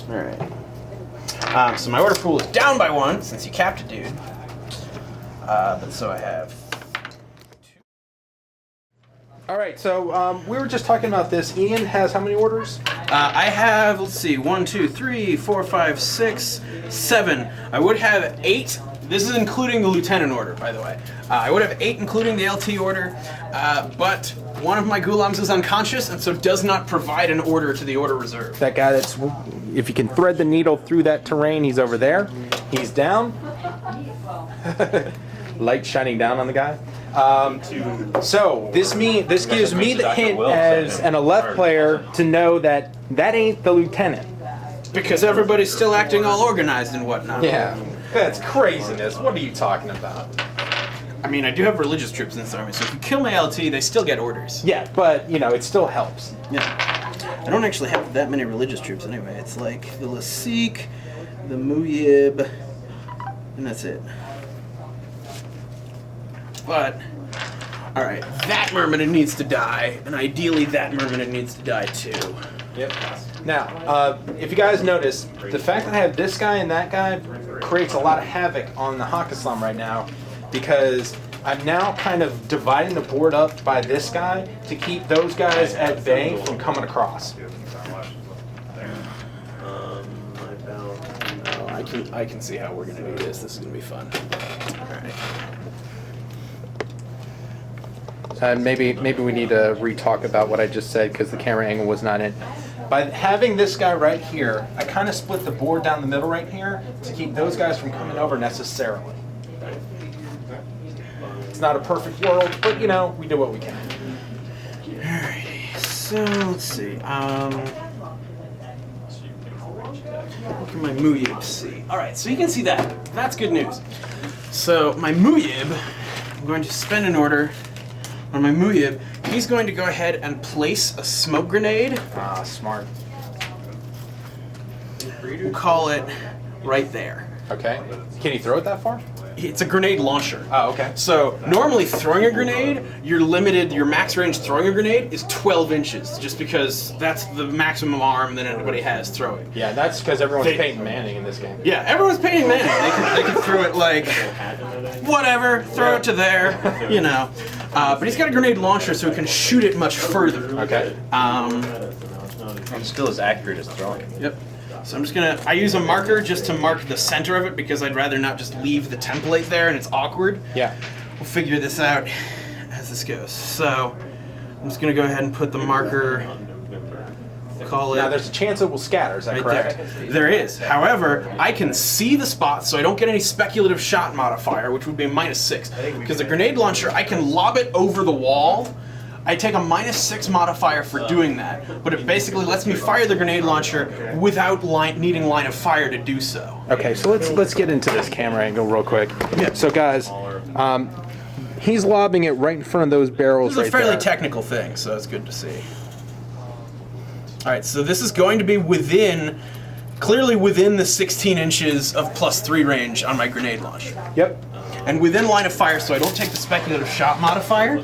Alright. So my order pool is down by 1 since you capped it, dude. But so I have 2. Alright, so we were just talking about this. Ian has how many orders? I have, let's see, 1, 2, 3, 4, 5, 6, 7. I would have 8. This is including the lieutenant order, by the way. I would have 8 including the LT order, but one of my Ghulams is unconscious and so does not provide an order to the order reserve. That guy that's, if you can thread the needle through that terrain, he's over there. He's down. Light shining down on the guy. So this gives me the hint as an Aleph player to know that that ain't the lieutenant. Because everybody's still acting all organized and whatnot. Yeah, that's craziness. What are you talking about? I mean, I do have religious troops in this army, so if you kill my LT, they still get orders. Yeah, but, you know, it still helps. Yeah. I don't actually have that many religious troops anyway. It's like the Lasik, the Muyib, and that's it. But, alright, that Myrmidon needs to die, and ideally that Myrmidon needs to die too. Yep. Now, if you guys notice, the fact that I have this guy and that guy creates a lot of havoc on the Haqqislam right now, because I'm now kind of dividing the board up by this guy to keep those guys at bay from coming across. I can see how we're gonna do this. This is gonna be fun. Alright. Maybe we need to re-talk about what I just said because the camera angle was not in. By having this guy right here, I kind of split the board down the middle right here to keep those guys from coming over necessarily. It's not a perfect world, but you know, we do what we can. Alrighty, so let's see. What can my Muyib see? Alright, so you can see that. That's good news. So my Muyib, I'm going to spend an order on my Muyib. He's going to go ahead and place a smoke grenade. Ah, smart. We'll call it right there. Okay. Can you throw it that far? It's a grenade launcher. Oh, okay. So normally throwing a grenade, you're limited, your max range throwing a grenade is 12 inches, just because that's the maximum arm that anybody has throwing. Yeah, that's because everyone's Peyton Manning in this game. Yeah, everyone's Peyton Manning. They can throw it like, whatever, throw it to there, you know. But he's got a grenade launcher so he can shoot it much further. Okay. I'm still as accurate as throwing it. Yep. So I'm just gonna, I use a marker just to mark the center of it because I'd rather not just leave the template there and it's awkward. Yeah. We'll figure this out as this goes. So I'm just gonna go ahead and put the marker, call it. Now there's a chance it will scatter, is that correct? There is. However, I can see the spots so I don't get any speculative shot modifier, which would be a -6. Because the grenade launcher, I can lob it over the wall. I take a -6 modifier for doing that, but it basically lets me fire the grenade launcher without needing line of fire to do so. Okay, so let's get into this camera angle real quick. Yeah. So guys, he's lobbing it right in front of those barrels This is right a fairly there. technical thing, so it's good to see. Alright, so this is going to be within, clearly within the 16 inches of +3 range on my grenade launcher. Yep. And within line of fire, so I don't take the speculative shot modifier.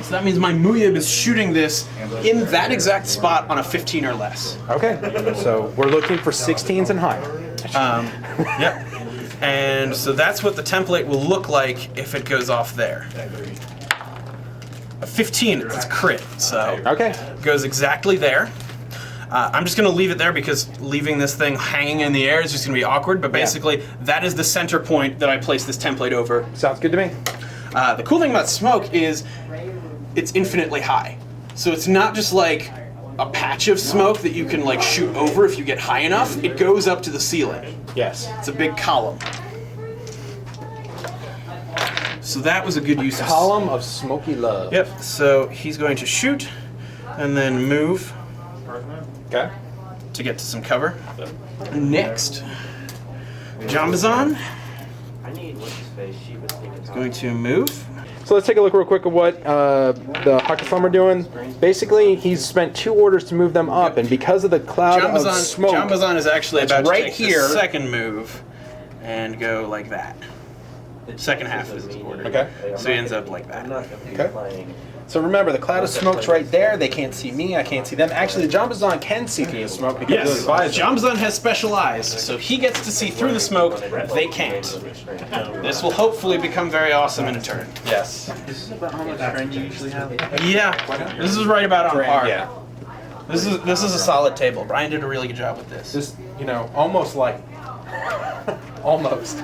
So that means my Muyib is shooting this in that exact spot on a 15 or less. Okay, so we're looking for 16s and higher. Yep. And so that's what the template will look like if it goes off there. A 15, it's crit, so Okay. it goes exactly there. I'm just going to leave it there because leaving this thing hanging in the air is just going to be awkward, but basically that is the center point that I place this template over. Sounds good to me. The cool thing about smoke is it's infinitely high. So it's not just like a patch of smoke that you can like shoot over if you get high enough. It goes up to the ceiling. Yes. It's a big column. So that was a good use of... Column of smoky love. Yep, so he's going to shoot and then move Okay. to get to some cover. Next, Jambazon is going to move. So let's take a look real quick at what the Haqqislam are doing. Basically, he's spent 2 orders to move them up, and because of the cloud of smoke... Jambazon is actually about right to take here. the second move and go like that. second half is his order. Okay. So he ends up like that. Okay. So remember, the cloud of smoke's right there. They can't see me. I can't see them. Actually, the Jambazon can see through the smoke because Yes, of the visor. Jambazon has special eyes, so he gets to see through the smoke. They can't. This will hopefully become very awesome in a turn. Yes. This is about how much strength you usually have. Yeah, this is right about on par. Yeah. This is a solid table. Brian did a really good job with this. Just, almost like... almost.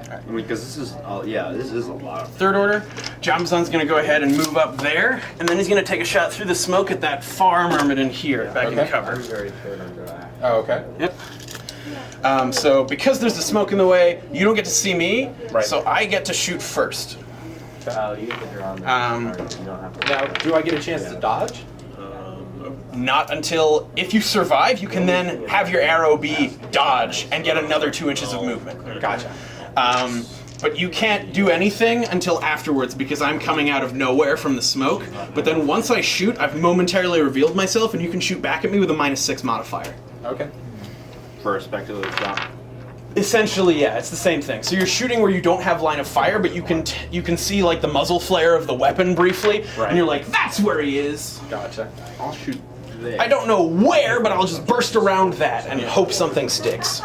I mean, because this is, this is a lot. Third order, Jambazon's going to go ahead and move up there, and then he's going to take a shot through the smoke at that far Myrmidon here, back in cover. Oh, okay. Yep. So because there's the smoke in the way, you don't get to see me, Right. so I get to shoot first. You get your own. You don't have to. Now, do I get a chance to dodge? Not until, if you survive, you can then have your arrow be dodge and get another 2 inches of movement. Gotcha. But you can't do anything until afterwards because I'm coming out of nowhere from the smoke. But then once I shoot, I've momentarily revealed myself, and you can shoot back at me with a -6 modifier. Okay. For a speculative shot. Essentially, yeah, it's the same thing. So you're shooting where you don't have line of fire, but you can see like the muzzle flare of the weapon briefly, Right. and you're like, that's where he is. Gotcha. I'll shoot there. I don't know where, but I'll just burst around that and hope something sticks.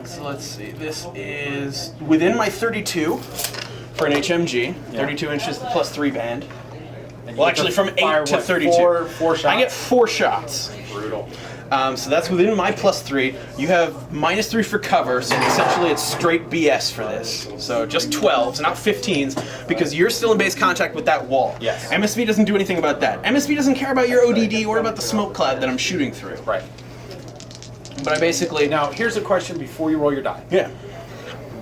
So let's see, this is within my 32 for an HMG, 32 inches, the +3 band. Well, actually, from 8 to 32. Four shots? I get 4 shots. Brutal. So that's within my +3. You have -3 for cover, so essentially it's straight BS for this. So just 12s, not 15s, because you're still in base contact with that wall. Yes. MSV doesn't do anything about that. MSV doesn't care about your ODD or about the smoke cloud that I'm shooting through. Right. But I basically... Now, here's a question before you roll your die. Yeah.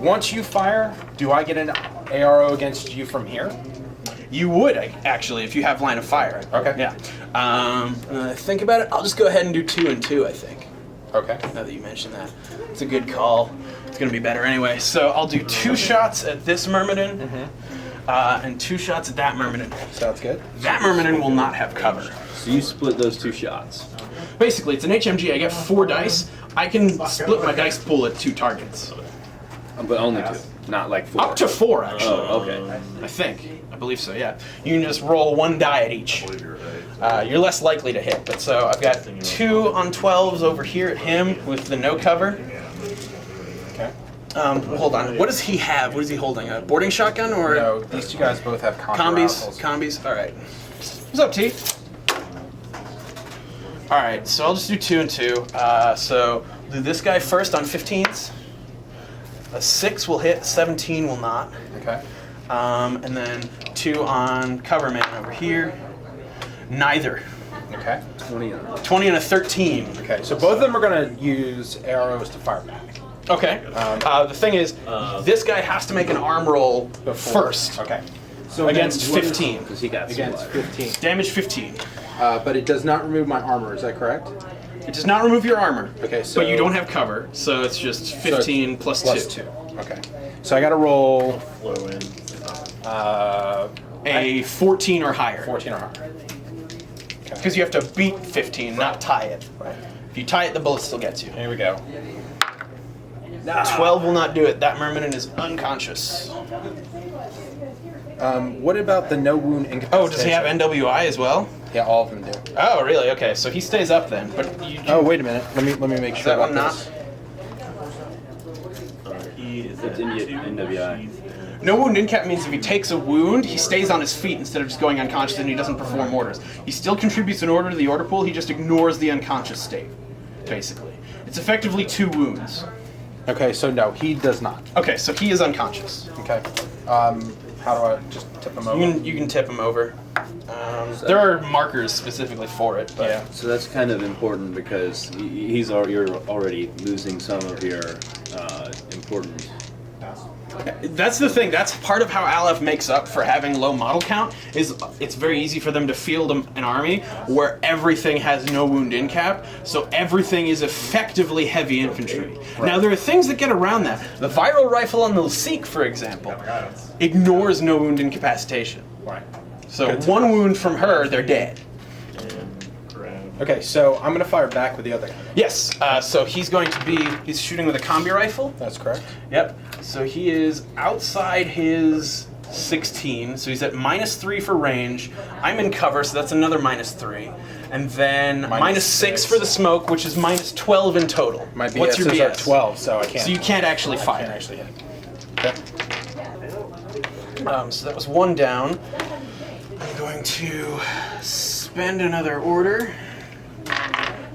Once you fire, do I get an ARO against you from here? You would, actually, if you have line of fire. Okay. Yeah. Think about it. I'll just go ahead and do 2 and 2, I think. Okay. Now that you mentioned that. It's a good call. It's going to be better anyway. So I'll do 2 shots at this Myrmidon, and 2 shots at that Myrmidon. Sounds good. That Myrmidon will not have cover. So you split those 2 shots. Basically, it's an HMG. I get 4 dice. I can split my dice pool at 2 targets. But only 2, not like 4. Up to 4, actually. Oh, okay. I think. I believe so, yeah. You can just roll 1 die at each. You're less likely to hit. But so I've got 2 on 12s over here at him with the no cover. Okay. Hold on. What does he have? What is he holding? A boarding shotgun or No, these two guys both have combis? rifles. Combis. All right. What's up, T? All right. So I'll just do 2 and 2. So do this guy first on 15s. A 6 will hit. 17 will not. Okay. And then 2 on cover man over here. Neither. Okay. 20 and a 13. Okay. So both of them are going to use arrows to fire back. Okay. The thing is, this guy has to make an arm roll first. Okay. So Against then what is- 15. Because he got Against split. 15. Damage 15. But it does not remove my armor. Is that correct? It does not remove your armor. Okay, so- but you don't have cover, so it's just 15 plus 2. Plus 2. Okay. So I got to roll A 14 or higher. 14 or higher. Because you have to beat 15, not tie it. Right. If you tie it, the bullet still gets you. Here we go. 12 will not do it. That Myrmidon is unconscious. What about the no wound incapacitation? Oh, does he have NWI as well? Yeah, all of them do. Oh, really? Okay, so he stays up then. But you, Oh, wait a minute. Let me make sure that about one not? this. It's NWI. No wound incap means if he takes a wound, he stays on his feet instead of just going unconscious and he doesn't perform orders. He still contributes an order to the order pool, he just ignores the unconscious state, basically. It's effectively 2 wounds. Okay, so no, he does not. Okay, so he is unconscious. Okay. How do I just tip him over? You can tip him over. There are markers specifically for it, but Yeah. So that's kind of important because you're already losing some of your important. that's the thing. That's part of how Aleph makes up for having low model count. Is it's very easy for them to field an army where everything has no wound in cap, so everything is effectively heavy infantry. Now there are things that get around that. The viral rifle on the Sikh, for example, ignores no wound incapacitation. Right. So 1 wound from her, they're dead. Okay, so I'm gonna fire back with the other guy. Yes. So he's shooting with a combi rifle. That's correct. Yep. So he is outside his 16. So he's at -3 for range. I'm in cover, so that's another -3. And then -6 for the smoke, which is -12 in total. My BS What's your is at BS? 12, so I can't. So you can't actually I fire. can't actually hit. Okay. So that was one down. I'm going to spend another order.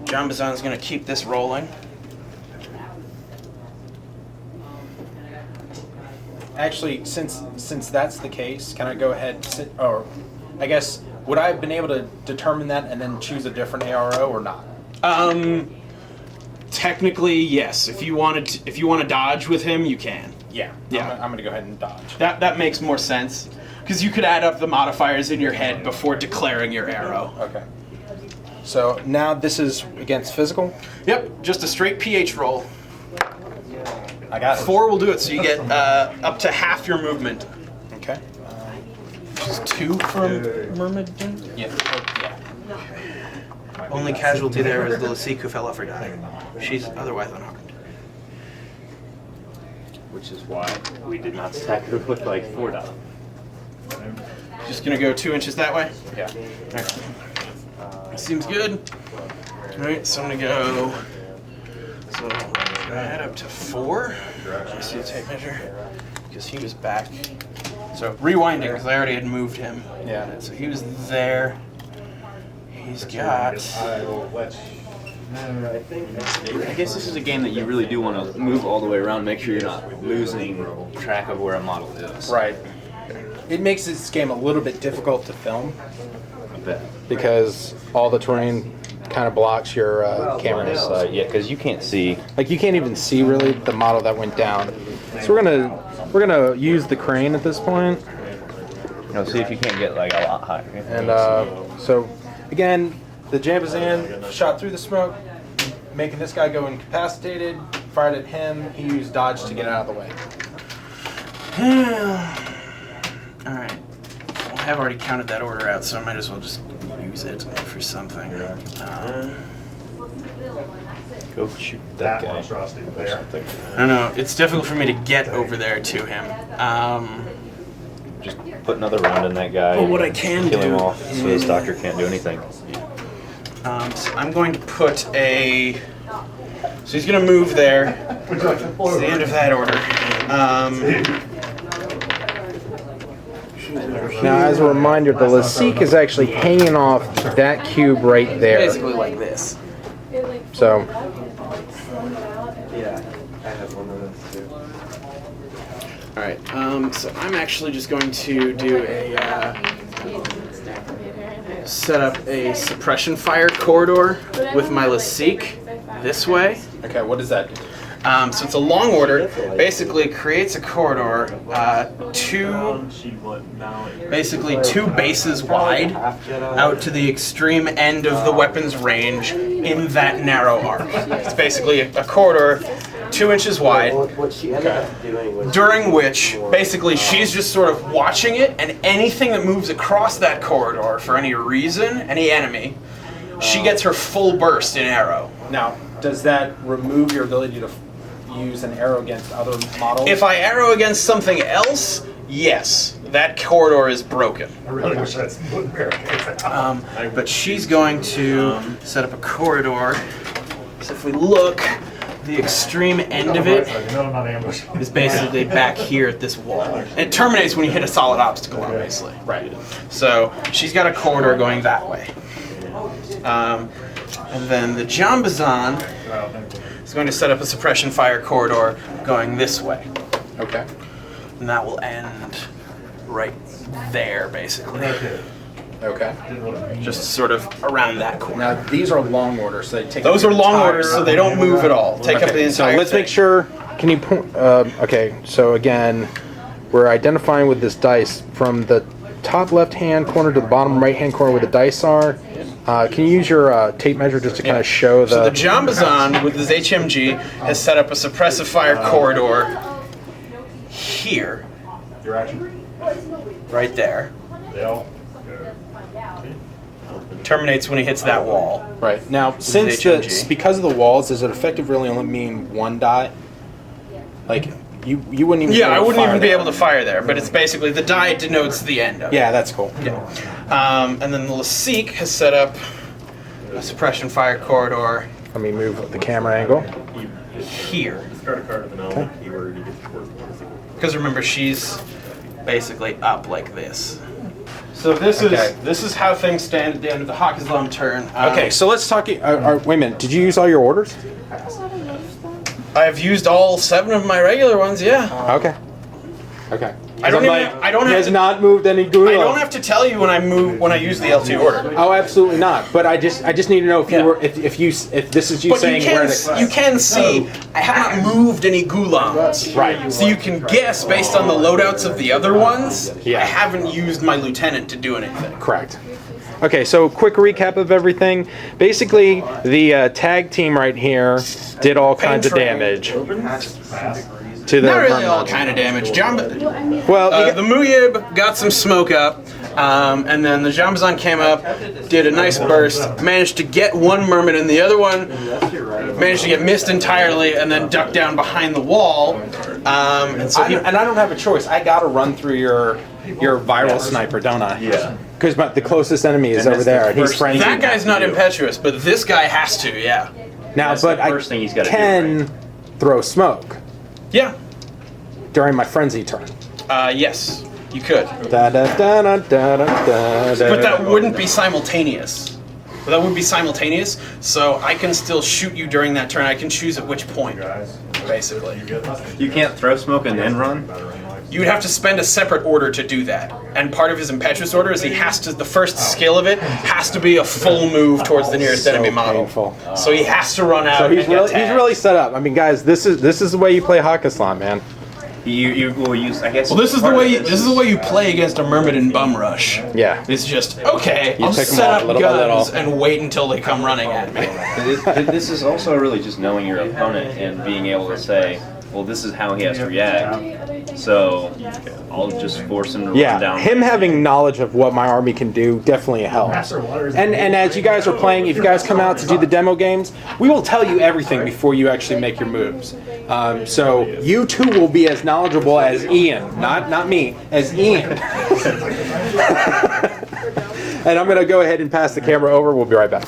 Jambazan's going to keep this rolling. Actually, since that's the case, can I go ahead? Or, I guess, would I have been able to determine that and then choose a different ARO or not? Technically, yes. If you want to dodge with him, you can. Yeah. Yeah. I'm gonna go ahead and dodge. That makes more sense because you could add up the modifiers in your head before declaring your arrow. Okay. So now this is against physical. Yep, just a straight PH roll. I got it. 4 will do it, so you get up to half your movement. Okay. Which is 2 from Myrmidon? Yeah. Only casualty there is the Lasik who fell off her die. She's otherwise unharmed. Which is why we did not stack her with like 4 down. Just gonna go 2 inches that way? Yeah. Alright. Seems good. Alright, so I'm gonna go. So add up to 4. Just do the tape measure. Because he was back. So rewinding, because I already had moved him. Yeah. So he was there. He's got. I guess this is a game that you really do want to move all the way around, make sure you're not losing track of where a model is. Right. It makes this game a little bit difficult to film I bet. because all the terrain kind of blocks your cameras. Yeah, because you can't see. Like you can't even see really the model that went down. So we're gonna use the crane at this point, See if you can't get like a lot higher. and so again, the Jambazan shot through the smoke, making this guy go incapacitated. Fired at him. He used dodge to get out of the way. Alright. I have already counted that order out, so I might as well just use it for something. Go shoot that guy. I don't know. It's difficult for me to get over there to him. Just put another round in that guy. But what I can kill him do off so his doctor can't do anything. So I'm going to put a. So he's going to move there. It's the end of that order. Now, as a reminder, the Lasik is actually hanging off that cube right there. Basically like this. So, Yeah, I have one of those too. All right. So I'm actually just going to do a set up a suppression fire corridor with my Lasik this way. okay, what does that do? So it's a long order. Basically, it creates a corridor, basically two bases wide, out to the extreme end of the weapon's range in that narrow arc. It's basically a corridor 2 inches wide, What she ended up doing was during which basically she's just sort of watching it, and anything that moves across that corridor for any reason, any enemy, she gets her full burst in arrow. Now, does that remove your ability to use an arrow against other models? If I arrow against something else, yes, that corridor is broken. I really wish that's But she's going to set up a corridor. So if we look, the extreme end of it is basically back here at this wall. And it terminates when you hit a solid obstacle, obviously. Right. So she's got a corridor going that way. And then the Jambazan is going to set up a suppression fire corridor going this way. Okay. And that will end right there, basically. Okay. Just sort of around that corner. Now, these are long orders, so they take Those up are the long entire- orders, so they don't move at all. Take up the Okay, so entire let's thing. make sure. Can you point? Okay, so again, we're identifying with this dice from the top left-hand corner to the bottom right-hand corner where the dice are. Can you use your tape measure just to kind of show the? So the Jambazan with his HMG has set up a suppressive fire corridor here, Your action. right there. Dale. terminates when he hits that wall. Right. Now, is since HMG. because of the walls, does it effective really only mean one die? Like, you wouldn't even. Yeah, be I able to wouldn't fire even be there. able to fire there, but it's basically the die denotes the end of it. Yeah, that's cool. Yeah. And then the Laseek has set up a suppression fire corridor Let me move the camera angle. here. Because remember, she's basically up like this. So this is how things stand at the end of the Haqqislam turn. Okay, so let's talk. Wait a minute. Did you use all your orders? I've used all 7 of my regular ones. Yeah. Okay. Okay. I don't He have has to. not moved any gulag. I don't have to tell you when I use the L2 order. Oh, absolutely not. But I just need to know if you Yeah. were if this is you But saying where the you can see I have not moved any gulams. Right. So you can guess based on the loadouts of the other ones. Yeah. I haven't used my lieutenant to do anything. Correct. Okay, so quick recap of everything. Basically, the tag team right here did all kinds of train. damage to the Not really Vermin. all kind of damage. Well, The Muyib got some smoke up, and then the Jambazan came up, did a nice burst, managed to get one merman, and the other one managed to get missed entirely, and then ducked down behind the wall. And so I don't have a choice. I gotta run through your viral sniper, don't I? Yeah. Because the closest enemy is And over that's the there, and he's first frenzied. that guy's not impetuous, but this guy has to. Yeah. Now, That's but the first thing he's gotta do, can throw smoke Yeah. during my frenzy turn. Yes, you could. Da da da da da da da. But that wouldn't be simultaneous. That would be simultaneous, so I can still shoot you during that turn. I can choose at which point, basically. You can't throw smoke and then run? You would have to spend a separate order to do that. And part of his impetuous order is he has to, the first skill of it has to be a full move towards the nearest enemy model. Painful. So he has to run out So and he's get really tagged. set up. I mean, guys, this is the way you play Haqqislam, man. You will use, I guess. Well, this is the part of way this is the way you play against a Myrmidon bum rush. Yeah. It's just okay. I'll pick 'em set off up little by guns little. and wait until they come running at me. This is also really just knowing your opponent and being able to say, well, this is how he has to react. So I'll just force him to run Yeah, down. him having knowledge of what my army can do definitely helps. And as you guys are playing, if you guys come out to do the demo games, we will tell you everything before you actually make your moves. So you too will be as knowledgeable as Ian, not me, as Ian. And I'm going to go ahead and pass the camera over. We'll be right back.